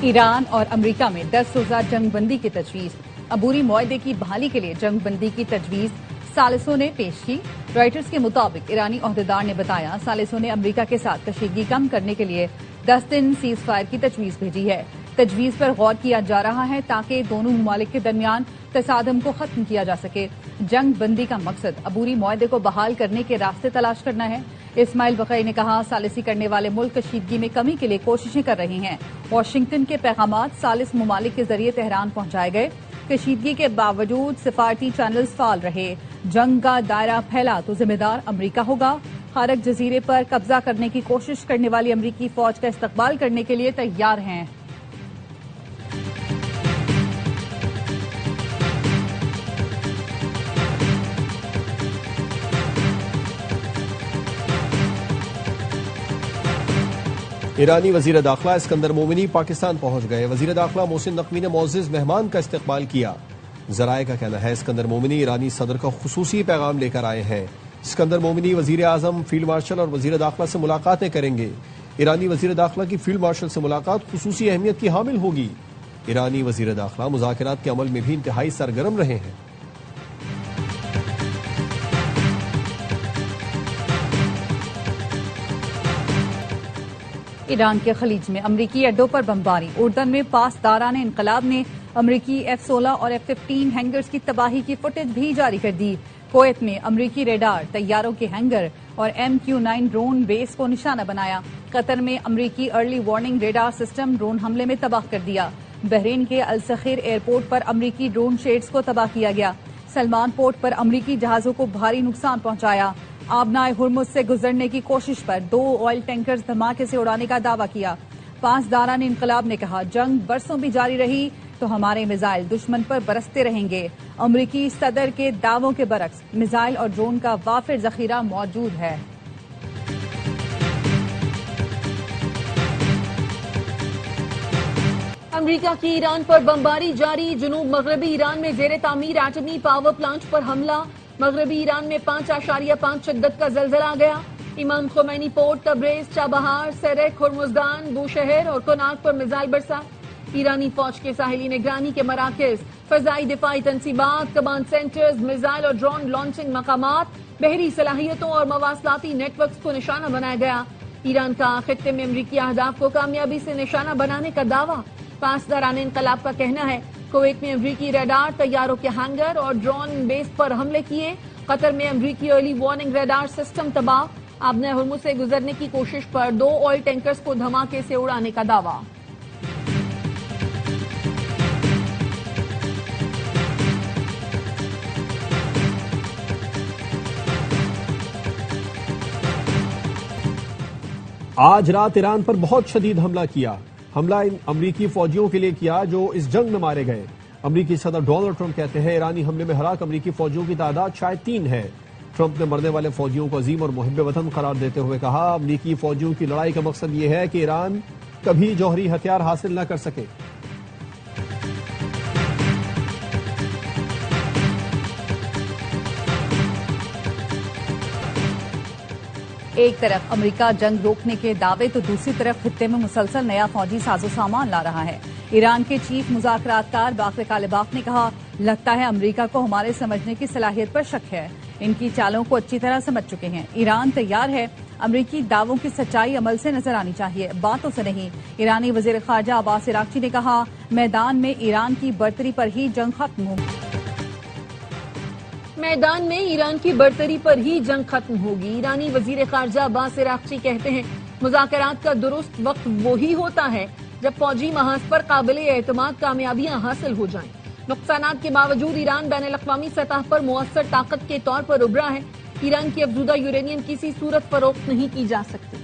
Iran और America में 10 रोजा जंगबंदी की तजवीज। अबूरी मुआहदे की बहाली के लिए जंगबंदी की तजवीज सालिसों ने पेश की। रॉयटर्स के मुताबिक ईरानी ओहदेदार ने बताया, सालिसों ने अमेरिका के साथ कशीदगी कम करने के लिए 10 दिन सीज फायर की तजवीज भेजी है। तजवीज पर गौर किया जा रहा है ताकि दोनों ममालिक के दरमियान तसादम को खत्म किया जा सके। जंग बंदी का मकसद अबूरी मुआहदे को बहाल करने के रास्ते तलाश करना है। इस्माइल बकई ने कहा, सालिसी करने वाले मुल्क कशीदगी में कमी के लिए कोशिशें कर रहे हैं। वाशिंगटन के पैगामात सालिस ममालिक के जरिए तेहरान पहुंचाए गए। कशीदगी के बावजूद सिफारती चैनल्स फाल रहे। जंग का दायरा फैला तो जिम्मेदार अमरीका होगा। खारक जजीरे पर कब्जा करने की कोशिश करने वाली अमरीकी फौज का इस्तकबाल करने के लिए तैयार हैं। ईरानी वजीर दाखिला इस्कंदर मोमिनी पाकिस्तान पहुंच गए। वजीर दाखिला मोहसिन नकवी ने मोअज़्ज़िज़ मेहमान का इस्तकबाल किया। जराए का कहना है, इस्कंदर मोमिनी ईरानी सदर का खुसूसी पैगाम लेकर आए हैं। इस्कंदर मोमिनी वजीर आजम, फील्ड मार्शल और वजीर दाखिला से मुलाकातें करेंगे। ईरानी वजीर दाखिला की फील्ड मार्शल से मुलाकात खुसूसी अहमियत की हामिल होगी। ईरानी वजीर दाखिला मुज़ाकरात के अमल में भी इंतहाई सरगर्म रहे हैं। ईरान के खलीज में अमरीकी अड्डों पर बमबारी। उर्दन में पासदारान इनकलाब ने अमरीकी F-16 और F-15 हैंगर्स की तबाही की फुटेज भी जारी कर दी। कुवैत में अमरीकी रेडार, तैयारों के हैंगर और MQ-9 ड्रोन बेस को निशाना बनाया। कतर में अमरीकी early warning radar system drone हमले में तबाह कर दिया। बहरीन के अल सखीर एयरपोर्ट पर अमरीकी ड्रोन शेड्स को तबाह किया गया। सलमान पोर्ट पर अमरीकी जहाजों को भारी नुकसान पहुंचाया। आबनाए हुर्मुज से गुजरने की कोशिश पर 2 ऑयल टैंकर्स धमाके से उड़ाने का दावा किया। पासदारान इनकलाब ने कहा, जंग बरसों भी जारी रही तो हमारे मिसाइल दुश्मन पर बरसते रहेंगे। अमरीकी सदर के दावों के बरक्स मिसाइल और ड्रोन का वाफिर जखीरा मौजूद है। अमेरिका की ईरान पर बमबारी जारी। जुनूब मगरबी ईरान में जेर तामीर एटमी पावर प्लांट पर हमला। मगरबी ईरान में 5.5 शिद्दत का जलजला आ गया। इमाम Khomeini port, Tabraiz, Chabahar, सेरेक, हुर्मुजगान, Bushehr और कोनार्क पर मिसाइल बरसा। ईरानी फौज के साहिली निगरानी के मराकज, फजाई दिफाई तनसीबात, कमांड सेंटर्स, मिसाइल और ड्रोन लॉन्चिंग मकामात, बहरी सलाहियतों और मवासलाती नेटवर्क को निशाना बनाया गया। ईरान का खित्ते में अमरीकी अहदाफ को कामयाबी से निशाना बनाने का दावा। पासदारान इनकलाब का कहना है, कुवैत में अमरीकी रेडार, तैयारों के हैंगर और ड्रोन बेस पर हमले किए। कतर में अमरीकी अर्ली वार्निंग रेडार सिस्टम तबाह। आबनाए हुर्मुज से गुजरने की कोशिश पर 2 ऑयल टैंकर्स को धमाके से उड़ाने का दावा। आज रात ईरान पर बहुत शदीद हमला किया। हमला इन अमरीकी फौजियों के लिए किया जो इस जंग में मारे गए। अमरीकी सदर डोनाल्ड ट्रंप कहते हैं, ईरानी हमले में हलाक अमरीकी फौजियों की तादाद शायद 3 है। ट्रंप ने मरने वाले फौजियों को अजीम और मुहिब वतन करार देते हुए कहा, अमरीकी फौजियों की लड़ाई का मकसद यह है कि ईरान कभी जौहरी हथियार हासिल न कर सके। एक तरफ अमेरिका जंग रोकने के दावे तो दूसरी तरफ खित्ते में मुसलसल नया फौजी साजो सामान ला रहा है। ईरान के चीफ मुज़ाकरातकार बाक़र कालिबाफ ने कहा, लगता है अमेरिका को हमारे समझने की सलाहियत पर शक है। इनकी चालों को अच्छी तरह समझ चुके हैं। ईरान तैयार है। अमरीकी दावों की सच्चाई अमल से नजर आनी चाहिए, बातों से नहीं। ईरानी वज़ीर ख़ारजा अब्बास इराक़ची ने कहा, मैदान में ईरान की बर्तरी पर ही जंग खत्म होगी। मैदान में ईरान की बर्तरी पर ही जंग खत्म होगी। ईरानी वजीर खारजा अब्बास इराक़ची कहते हैं, मुज़ाकरात का दुरुस्त वक्त वही होता है जब फौजी महाज पर काबिल एतमाद कामयाबियां हासिल हो जाएं। नुकसानात के बावजूद ईरान बैनुल-अक़वामी सतह पर मुअस्सर ताकत के तौर पर उभरा है। ईरान की अफज़ूदा यूरेनियम किसी सूरत फरोख्त नहीं की जा सकती।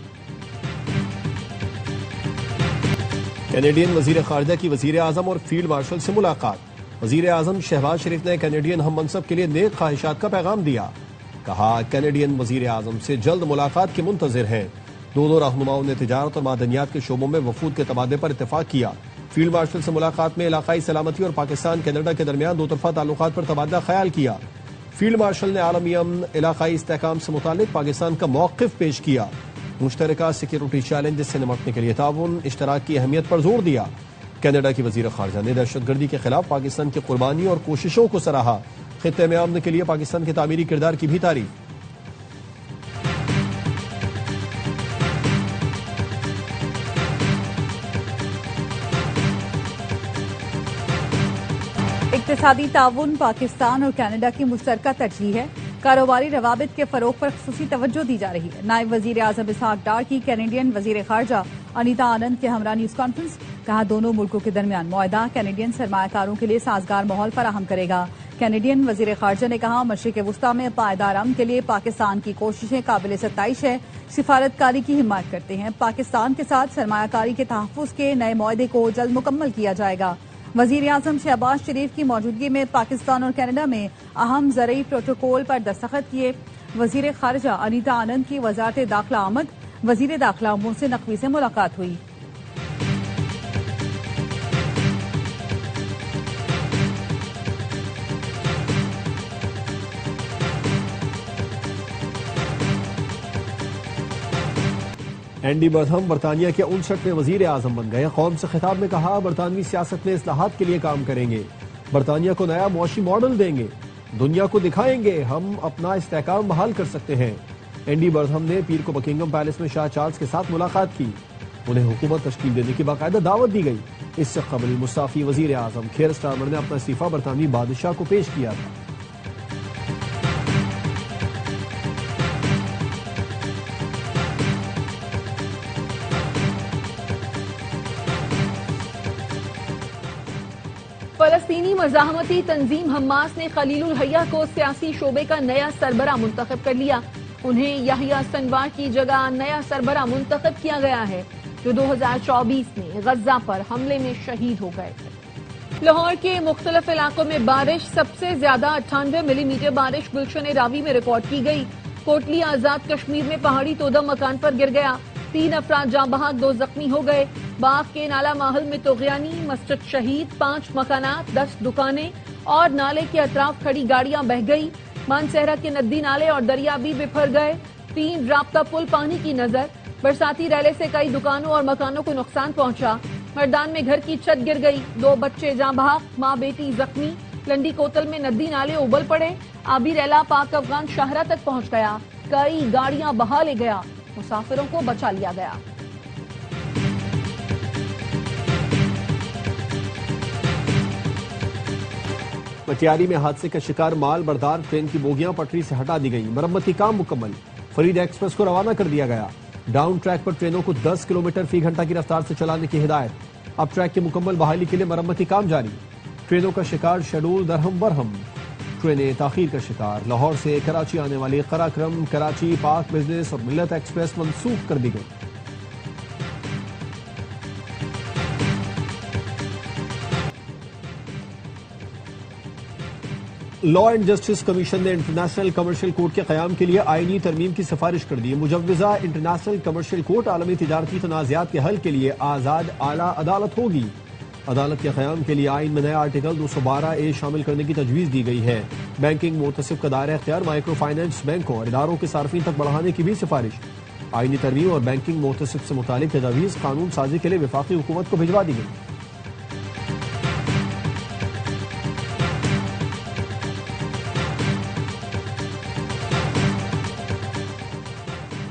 कैनेडियन वजीर खारजा की वजीर आजम और फील्ड मार्शल से मुलाकात। वजीर आजम शहबाज शरीफ ने कैनेडियन हम मनसब के लिए नेक ख्वाहिशात का पैगाम दिया। कहा, कैनेडियन वजीर आजम से जल्द मुलाकात के मुंतजिर हैं। दोनों रहनुमाओं ने तिजारत और मादनियात के शोबों में वफूद के तबादले पर इत्तेफाक किया। फील्ड मार्शल से मुलाकात में इलाकाई सलामती और पाकिस्तान कनाडा के दरमियान दोतरफा ताल्लुकात पर तबादला ख्याल किया। फील्ड मार्शल ने आलमी अमन, इलाकाई इस्तेहकाम से मुतालिक पाकिस्तान का मौक़िफ़ पेश किया। मुश्तरका सिक्योरिटी चैलेंज से निपटने के लिए ताउन इश्तराक की अहमियत पर जोर दिया। कनाडा की वजीर खारजा ने दहशतगर्दी के खिलाफ पाकिस्तान की कुर्बानी और कोशिशों को सराहा। खित्ते में अमन के लिए पाकिस्तान के तामीरी किरदार की भी तारीफ। इक्तिसादी ताउन पाकिस्तान और कनाडा की मुश्तरका तरजीह है। कारोबारी रवाबित के फरोग पर खुसूसी तवज्जो दी जा रही है। नायब वजीर आजम इसहाक डार की कैनेडियन वजीर खारजा अनीता आनंद के हमरा न्यूज कॉन्फ्रेंस। कहा दोनों मुल्कों के दरमियान मुआहदा कैनेडियन सरमायाकारों के लिए साजगार माहौल फराहम करेगा। कैनेडियन वजीर खारजा ने कहा मशरिक वुस्ता में पायदार अमन के लिए पाकिस्तान की कोशिशें काबिल सत्ताइश है। सिफारतकारी की हिमायत करते हैं। पाकिस्तान के साथ सरमायाकारी के तहफ़्फ़ुज़ के नए मुआहदे को जल्द मुकम्मल किया जाएगा। वजीर आजम शहबाज शरीफ की मौजूदगी में पाकिस्तान और कनाडा में अहम ज़रई प्रोटोकॉल पर दस्तखत किए। वजीर खारजा अनीता आनंद की वजारत दाखिला आमद। वजीर दाखिला उमूर से नकवी से मुलाकात हुई। एंडी बर्थम बरतानिया के 59वें वजीर आजम बन गए। कौम से खिताब में कहा बरतानवी सियासत में इस्लाहात के लिए काम करेंगे। बरतानिया को नया मुआशी मॉडल देंगे। दुनिया को दिखाएंगे हम अपना इस्तेहकाम बहाल कर सकते हैं। एंडी बर्थम ने पीर को बकिंगम पैलेस में शाह चार्ल्स के साथ मुलाकात की। उन्हें हुकूमत तश्कील देने की बाकायदा दावत दी गई। इससे कबल मुस्ताफी वजीर आजम खीर स्टारमर ने अपना इस्तीफा बरतानवी बादशाह को पेश किया था। फलस्तीनी मज़ाहमती तंजीम हमास ने खलीलुल हया को सियासी शोबे का नया सरबरा मुंतखब कर लिया। उन्हें याहिया सिनवार की जगह नया सरबरा मुंतखब किया गया है, जो 2024 में गजा पर हमले में शहीद हो गए थे। लाहौर के मुख्तलिफ इलाकों में बारिश। सबसे ज्यादा 98 मिलीमीटर बारिश गुलशन रावी में रिकॉर्ड की गई। कोटली आजाद कश्मीर में पहाड़ी तोदा मकान पर गिर गया। 3 अफराद जाँ बहक, 2 जख्मी हो गए। बाग के नाला माहल में तोगयानी, मस्जिद शहीद, 5 मकानात, 10 दुकानें और नाले के अतराफ खड़ी गाड़ियां बह गई। मानसहरा के नदी नाले और दरिया भी बिफर गए। 3 राब्ता पुल पानी की नजर। बरसाती रैले से कई दुकानों और मकानों को नुकसान पहुंचा। मर्दान में घर की छत गिर गई। 2 बच्चे जाँ बहक, माँ बेटी जख्मी। लंडी कोतल में नदी नाले उबल पड़े। आबी रैला पाक अफगान शाहरा तक पहुंच गया। कई गाड़ियां बहा ले गया। मुसाफिरों को बचा लिया गया। पटियाली में हादसे का शिकार माल बरदार ट्रेन की बोगियां पटरी से हटा दी गई। मरम्मती काम मुकम्मल। फरीद एक्सप्रेस को रवाना कर दिया गया। डाउन ट्रैक पर ट्रेनों को 10 किलोमीटर फी घंटा की रफ्तार से चलाने की हिदायत। अब ट्रैक की मुकम्मल बहाली के लिए मरम्मती काम जारी। ट्रेनों का शिकार शेड्यूल दरहम बरहम। ट्रेनें ताखीर का शिकार। लाहौर से कराची आने वाली कराक्रम, कराची, पाक बिजनेस और मिल्लत एक्सप्रेस मनसूख कर दी गई। लॉ एंड जस्टिस कमीशन ने इंटरनेशनल कमर्शियल कोर्ट के क़याम के लिए आईनी तरमीम की सिफारिश कर दी। मुजव्वज़ा इंटरनेशनल कमर्शियल कोर्ट आलमी तिजारती तनाज़ात के हल के लिए आज़ाद आला अदालत होगी। अदालत के क़याम के लिए आइन में नया आर्टिकल 212A शामिल करने की तजवीज़ दी गई है। बैंकिंग मोतसिफ का दायरा इख्तियार माइक्रो फाइनेंस बैंकों और इदारों के सार्फिन तक बढ़ाने की भी सिफारिश। आईनी तरमीम और बैंकिंग मोतसिफ से मुतालिक तजावीज़ कानून साजी के लिए वफाकी हुकूमत को भिजवा दी गई।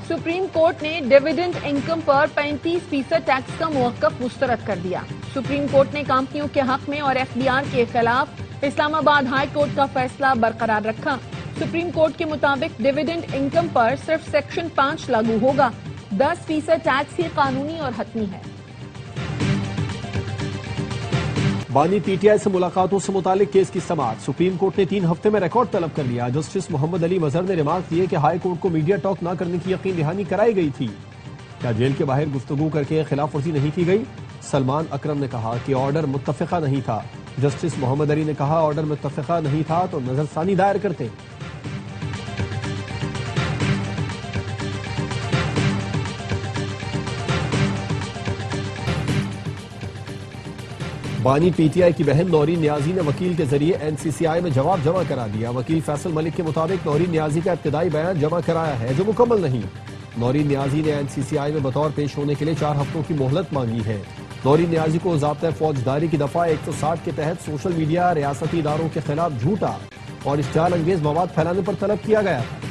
सुप्रीम कोर्ट ने डिविडेंड इनकम पर 35% टैक्स का मुवक्कफ मुस्तरद कर दिया। सुप्रीम कोर्ट ने कंपनियों के हक में और एफडीआर के खिलाफ इस्लामाबाद हाई कोर्ट का फैसला बरकरार रखा। सुप्रीम कोर्ट के मुताबिक डिविडेंड इनकम पर सिर्फ सेक्शन 5 लागू होगा। 10% टैक्स ही कानूनी और हतमी है। बानी पीटीआई से मुलाकातों से मुतालिक केस की समाअत। सुप्रीम कोर्ट ने 3 हफ्ते में रिकॉर्ड तलब कर लिया। जस्टिस मोहम्मद अली मजहर ने रिमार्क दिए कि हाई कोर्ट को मीडिया टॉक न करने की यकीन दहानी कराई गई थी। क्या जेल के बाहर गुफ्तगू करके खिलाफ वर्जी नहीं की गई? सलमान अकरम ने कहा कि ऑर्डर मुत्तफिका नहीं था। जस्टिस मोहम्मद अली ने कहा ऑर्डर मुत्तफिका नहीं था तो नजरसानी दायर करते। बानी पीटीआई की बहन नौरीन नियाजी ने वकील के जरिए एनसीसीआई में जवाब जमा करा दिया। वकील फैसल मलिक के मुताबिक नौरीन नियाजी का इब्तिदाई बयान जमा कराया है जो मुकम्मल नहीं। नौरीन नियाजी ने एनसीसीआई में बतौर पेश होने के लिए 4 हफ्तों की मोहलत मांगी है। नौरीन नियाजी को ज़ाब्ता फौजदारी की दफा 160 के तहत सोशल मीडिया रियासती इदारों के खिलाफ झूठा और इश्तिहाल अंगेज मवाद फैलाने पर तलब किया गया था।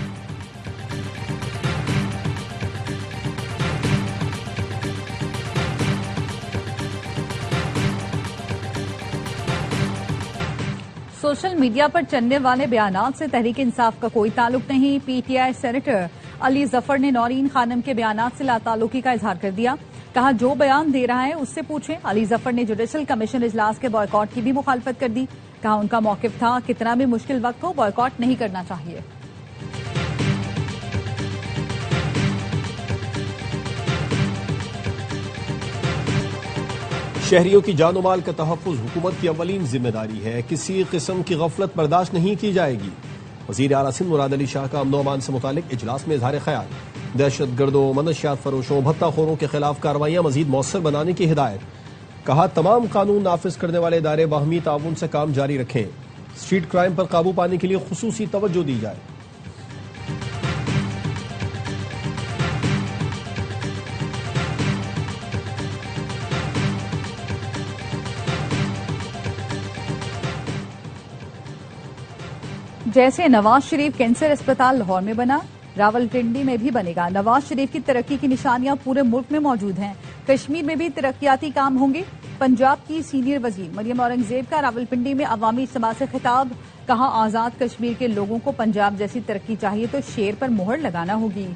सोशल मीडिया पर चलने वाले बयानात से तहरीक इंसाफ का कोई ताल्लुक नहीं। पीटीआई सेनेटर अली जफर ने नौरीन खानम के बयानात से लाताल्लुकी का इजहार कर दिया। कहा जो बयान दे रहा है उससे पूछें। अली जफर ने जुडिशल कमीशन इजलास के बॉयकॉट की भी मुखालफत कर दी। कहा उनका मौकिफ था कितना भी मुश्किल वक्त हो बॉयकॉट नहीं करना चाहिए। शहरियों की जानो माल का तहफ़्फ़ुज़ हुकूमत की अव्वलीन जिम्मेदारी है। किसी किस्म की गफलत बर्दाश्त नहीं की जाएगी। वज़ीर आला सिंध मुराद अली शाह का अमन अमान से मुतालिक इजलास में इजहार ख्याल। दहशतगर्दों, मनशियात फरोशों, भत्ताखोरों के खिलाफ कार्रवाइयां मजीद मौसर बनाने की हिदायत। कहा तमाम कानून नाफिज करने वाले इदारे बाहमी ताउन से काम जारी रखें। स्ट्रीट क्राइम पर काबू पाने के लिए खुसूसी तवज्जो दी जाए। जैसे नवाज शरीफ कैंसर अस्पताल लाहौर में बना, रावलपिंडी में भी बनेगा। नवाज शरीफ की तरक्की की निशानियां पूरे मुल्क में मौजूद हैं। कश्मीर में भी तरक्याती काम होंगे। पंजाब की सीनियर वजीर मरियम औरंगजेब का रावलपिंडी में अवामी इज्तिमा से खिताब। कहा आजाद कश्मीर के लोगों को पंजाब जैसी तरक्की चाहिए तो शेर पर मोहर लगाना होगी।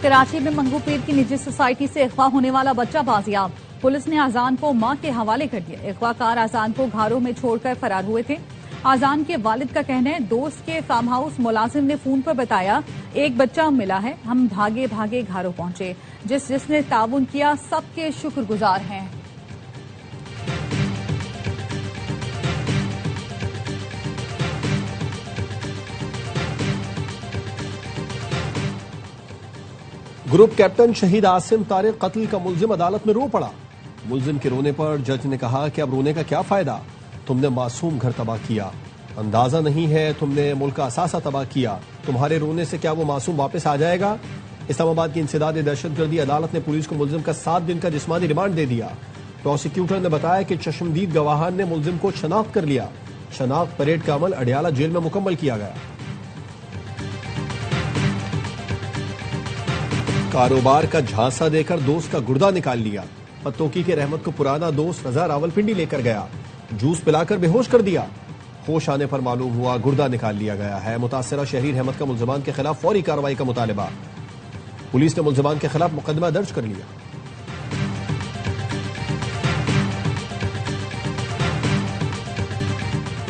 कराची में मंगू पीर की निजी सोसाइटी से अगवा होने वाला बच्चा बाजियाब। पुलिस ने आजान को मां के हवाले कर दिया। अगवाकार आजान को घरों में छोड़कर फरार हुए थे। आजान के वालिद का कहना है दोस्त के फार्म हाउस मुलाजिम ने फोन पर बताया एक बच्चा मिला है। हम भागे भागे घरों पहुंचे। जिसने ताउन किया सबके शुक्रगुजार हैं। ग्रुप कैप्टन शहीद आसिम तारिक कत्ल का मुल्जिम अदालत में रो पड़ा। मुल्जिम के रोने पर जज ने कहा कि अब रोने का क्या फायदा, तुमने मासूम घर तबाह किया। अंदाजा नहीं है तुमने मुल्क का असासा तबाह किया। तुम्हारे रोने से क्या वो मासूम वापस आ जाएगा। इस्लामाबाद की इंसदाद दहशतगर्दी अदालत ने पुलिस को मुल्जिम का 7 दिन का जिस्मानी रिमांड दे दिया। प्रोसिक्यूटर ने बताया कि चश्मदीद गवाहान ने मुल्जिम को शनाख्त कर लिया। शनाख्त परेड का अमल अडियाला जेल में मुकम्मल किया गया। कारोबार का झांसा देकर दोस्त का गुर्दा निकाल लिया। पत्तोकी के रहमत को पुराना दोस्त रजा रावलपिंडी लेकर गया। जूस पिलाकर बेहोश कर दिया। होश आने पर मालूम हुआ गुर्दा निकाल लिया गया है। मुतासरा शहरी रहमत का मुल्जिमान के खिलाफ फौरी कार्रवाई का मुतालबा। पुलिस ने मुल्जिमान के खिलाफ मुकदमा दर्ज कर लिया।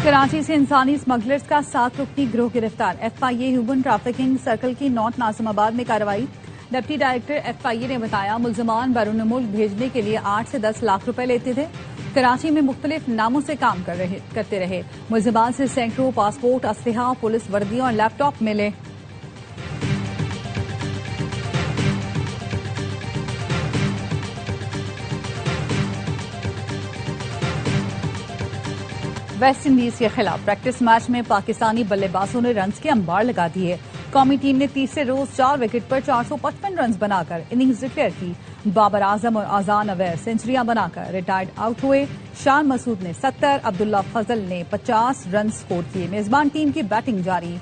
कराची से इंसानी स्मगलर्स का 7 रुकनी गिरोह गिरफ्तार। FIA ह्यूमन ट्रैफिकिंग सर्कल की नॉर्थ नाजिमाबाद में कार्रवाई। डिप्टी डायरेक्टर FIA ने बताया मुल्जिमान बैरून मुल्क भेजने के लिए 8 से 10 लाख रुपए लेते थे। कराची में मुख्तलिफ नामों से काम करते रहे। मुल्जिमान से सैकड़ों पासपोर्ट, असलहा, पुलिस वर्दी और लैपटॉप मिले। वेस्ट इंडीज के खिलाफ प्रैक्टिस मैच में पाकिस्तानी बल्लेबाजों ने रन्स के अंबार लगा दिए। कौमी टीम ने तीसरे रोज 4 विकेट पर 455 रन बनाकर इनिंग्स डिक्लेयर की। बाबर आजम और आजान अवैध सेंचुरियां बनाकर रिटायर्ड आउट हुए। शान मसूद ने 70, अब्दुल्ला फजल ने 50 रन स्कोर किए। मेजबान टीम की बैटिंग जारी।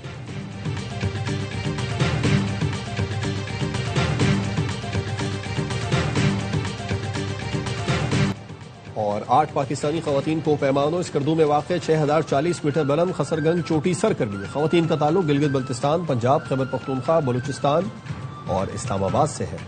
और 8 पाकिस्तानी खवातीन को पैमानों स्कर्दू में वाक़ 6040 मीटर बुलंद खसरगंज चोटी सर कर ली। खवातीन का ताल्लुक गिलगित बल्तिस्तान, पंजाब, खैबर पख्तूनख्वा, बलूचिस्तान और इस्लामाबाद से है।